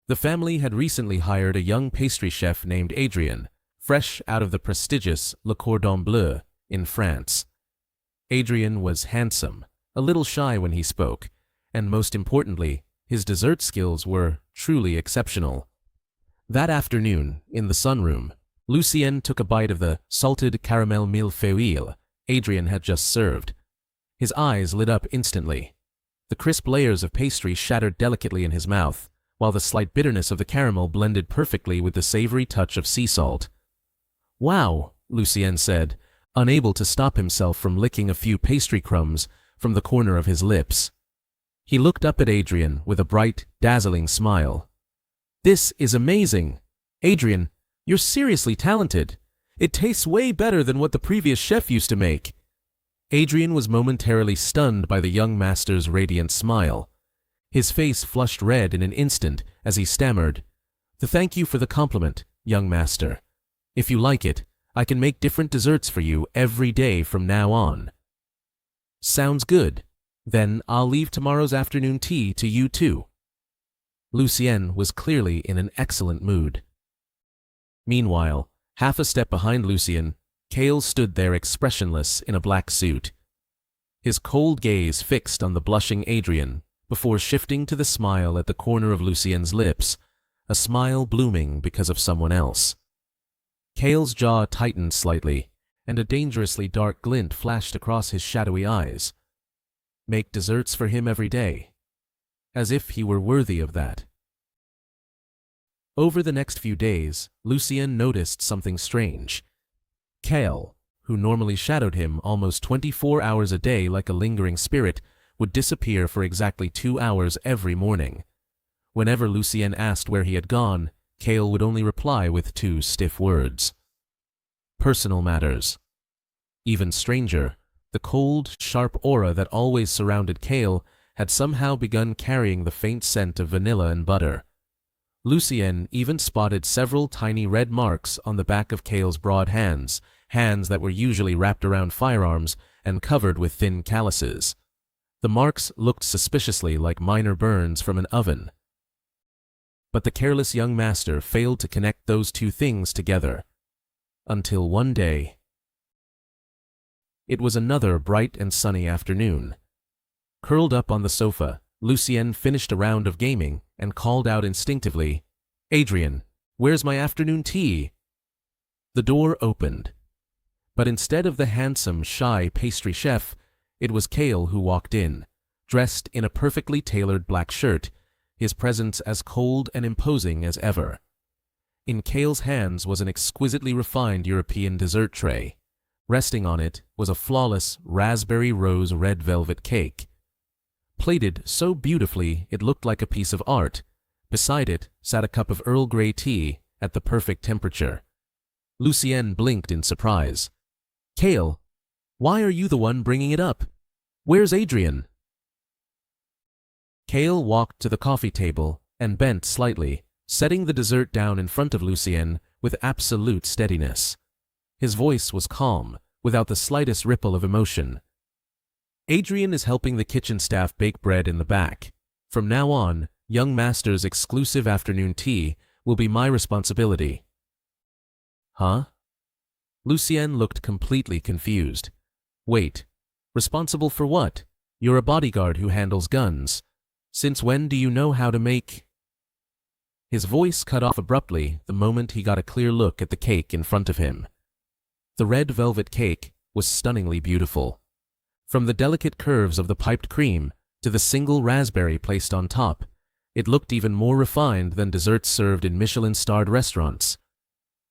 The family had recently hired a young pastry chef named Adrien, fresh out of the prestigious Le Cordon Bleu in France. Adrien was handsome, a little shy when he spoke, and most importantly, his dessert skills were truly exceptional. That afternoon, in the sunroom, Lucien took a bite of the salted caramel millefeuille Adrien had just served. His eyes lit up instantly. The crisp layers of pastry shattered delicately in his mouth, while the slight bitterness of the caramel blended perfectly with the savory touch of sea salt. "Wow," Lucien said, unable to stop himself from licking a few pastry crumbs from the corner of his lips. He looked up at Adrien with a bright, dazzling smile. "This is amazing! Adrien, you're seriously talented. It tastes way better than what the previous chef used to make." Adrien was momentarily stunned by the young master's radiant smile. His face flushed red in an instant as he stammered, "Thank you for the compliment, young master. If you like it, I can make different desserts for you every day from now on." "Sounds good. Then I'll leave tomorrow's afternoon tea to you too." Lucien was clearly in an excellent mood. Meanwhile, half a step behind Lucien, Cale stood there expressionless in a black suit. His cold gaze fixed on the blushing Adrien before shifting to the smile at the corner of Lucien's lips, a smile blooming because of someone else. Cale's jaw tightened slightly, and a dangerously dark glint flashed across his shadowy eyes. Make desserts for him every day. As if he were worthy of that. Over the next few days, Lucien noticed something strange. Cale, who normally shadowed him almost 24 hours a day like a lingering spirit, would disappear for exactly 2 hours every morning. Whenever Lucien asked where he had gone, Cale would only reply with 2 stiff words. Personal matters. Even stranger, the cold, sharp aura that always surrounded Cale had somehow begun carrying the faint scent of vanilla and butter. Lucien even spotted several tiny red marks on the back of Cale's broad hands, hands that were usually wrapped around firearms and covered with thin calluses. The marks looked suspiciously like minor burns from an oven. But the careless young master failed to connect those 2 things together. Until one day. It was another bright and sunny afternoon. Curled up on the sofa, Lucien finished a round of gaming and called out instinctively, "Adrien, where's my afternoon tea?" The door opened. But instead of the handsome, shy pastry chef, it was Cale who walked in, dressed in a perfectly tailored black shirt, his presence as cold and imposing as ever. In Cale's hands was an exquisitely refined European dessert tray. Resting on it was a flawless raspberry rose red velvet cake. Plated so beautifully it looked like a piece of art. Beside it sat a cup of Earl Grey tea at the perfect temperature. Lucien blinked in surprise. "Cale, why are you the one bringing it up? Where's Adrien?" Cale walked to the coffee table and bent slightly, setting the dessert down in front of Lucien with absolute steadiness. His voice was calm, without the slightest ripple of emotion. "Adrien is helping the kitchen staff bake bread in the back. From now on, young master's exclusive afternoon tea will be my responsibility." "Huh?" Lucien looked completely confused. "Wait, responsible for what? You're a bodyguard who handles guns. Since when do you know how to make—" His voice cut off abruptly the moment he got a clear look at the cake in front of him. The red velvet cake was stunningly beautiful. From the delicate curves of the piped cream to the single raspberry placed on top, it looked even more refined than desserts served in Michelin-starred restaurants.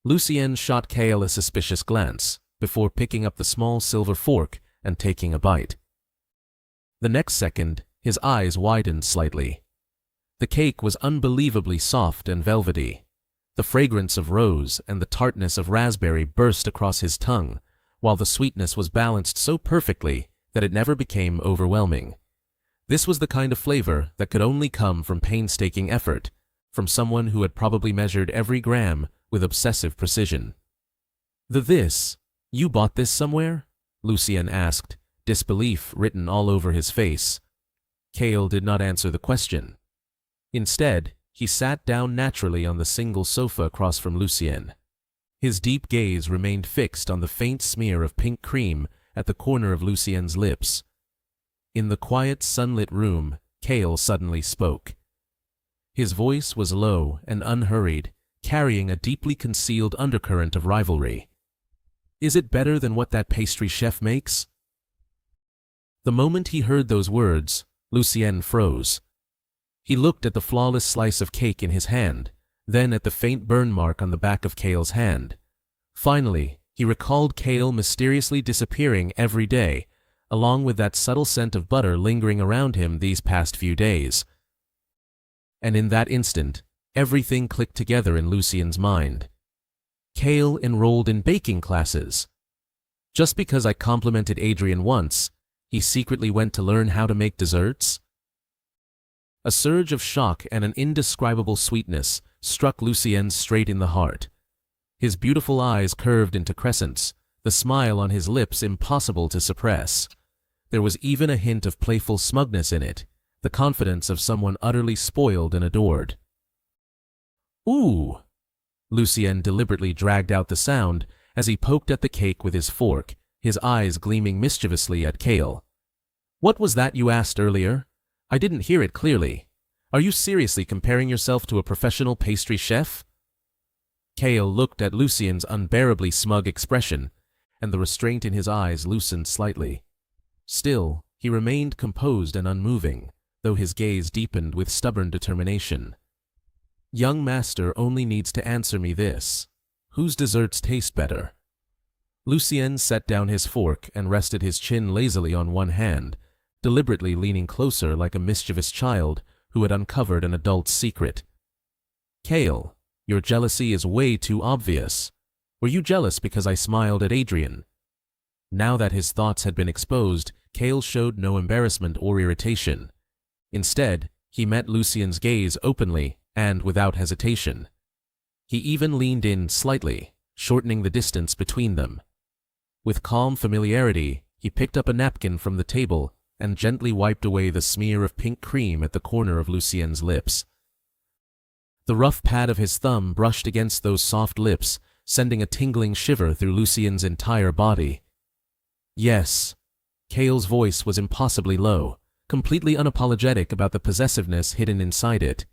Lucien shot Cale a suspicious glance before picking up the small silver fork and taking a bite. The next second, his eyes widened slightly. The cake was unbelievably soft and velvety. The fragrance of rose and the tartness of raspberry burst across his tongue, while the sweetness was balanced so perfectly that it never became overwhelming. This was the kind of flavor that could only come from painstaking effort, from someone who had probably measured every gram with obsessive precision. You bought this somewhere?" Lucien asked, disbelief written all over his face. Cale did not answer the question. Instead, he sat down naturally on the single sofa across from Lucien. His deep gaze remained fixed on the faint smear of pink cream at the corner of Lucien's lips. In the quiet, sunlit room, Kale suddenly spoke. His voice was low and unhurried, carrying a deeply concealed undercurrent of rivalry. "Is it better than what that pastry chef makes?" The moment he heard those words, Lucien froze. He looked at the flawless slice of cake in his hand, then at the faint burn mark on the back of Kale's hand. Finally, he recalled Kale mysteriously disappearing every day, along with that subtle scent of butter lingering around him these past few days. And in that instant, everything clicked together in Lucien's mind. Kale enrolled in baking classes. Just because I complimented Adrien once, he secretly went to learn how to make desserts? A surge of shock and an indescribable sweetness struck Lucien straight in the heart. His beautiful eyes curved into crescents, the smile on his lips impossible to suppress. There was even a hint of playful smugness in it, the confidence of someone utterly spoiled and adored. "Ooh!" Lucien deliberately dragged out the sound as he poked at the cake with his fork, his eyes gleaming mischievously at Kale. "What was that you asked earlier? I didn't hear it clearly. Are you seriously comparing yourself to a professional pastry chef?" Kale looked at Lucien's unbearably smug expression, and the restraint in his eyes loosened slightly. Still, he remained composed and unmoving, though his gaze deepened with stubborn determination. "Young master only needs to answer me this. Whose desserts taste better?" Lucien set down his fork and rested his chin lazily on one hand, deliberately leaning closer like a mischievous child who had uncovered an adult's secret. "Kale, your jealousy is way too obvious. Were you jealous because I smiled at Adrien?" Now that his thoughts had been exposed, Kale showed no embarrassment or irritation. Instead, he met Lucien's gaze openly and without hesitation. He even leaned in slightly, shortening the distance between them. With calm familiarity, he picked up a napkin from the table and gently wiped away the smear of pink cream at the corner of Lucien's lips. The rough pad of his thumb brushed against those soft lips, sending a tingling shiver through Lucien's entire body. "Yes." Kale's voice was impossibly low, completely unapologetic about the possessiveness hidden inside it.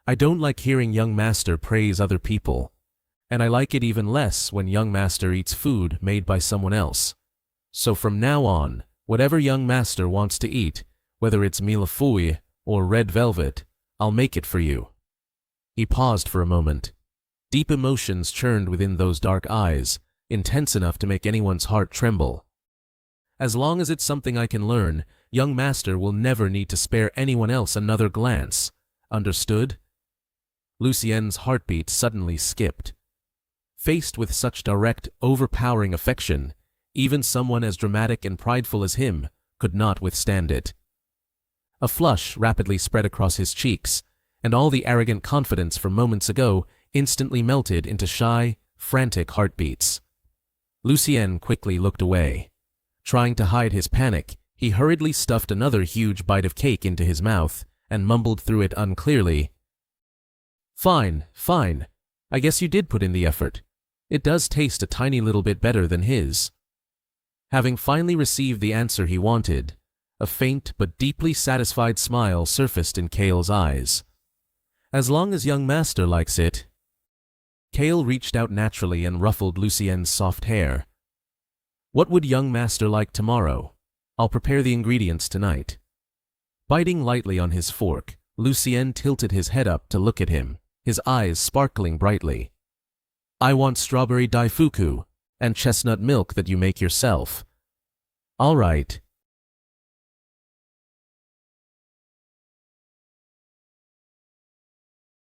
"I don't like hearing young master praise other people, and I like it even less when young master eats food made by someone else. So from now on, whatever young master wants to eat, whether it's millefeuille or red velvet, I'll make it for you." He paused for a moment. Deep emotions churned within those dark eyes, intense enough to make anyone's heart tremble. "As long as it's something I can learn, young master will never need to spare anyone else another glance. Understood?" Lucien's heartbeat suddenly skipped. Faced with such direct, overpowering affection, even someone as dramatic and prideful as him could not withstand it. A flush rapidly spread across his cheeks, and all the arrogant confidence from moments ago instantly melted into shy, frantic heartbeats. Lucien quickly looked away. Trying to hide his panic, he hurriedly stuffed another huge bite of cake into his mouth and mumbled through it unclearly. Fine. I guess you did put in the effort. It does taste a tiny little bit better than his." Having finally received the answer he wanted, a faint but deeply satisfied smile surfaced in Kale's eyes. "As long as young master likes it." Kale reached out naturally and ruffled Lucien's soft hair. "What would young master like tomorrow? I'll prepare the ingredients tonight." Biting lightly on his fork, Lucien tilted his head up to look at him, his eyes sparkling brightly. "I want strawberry daifuku and chestnut milk that you make yourself." "All right,"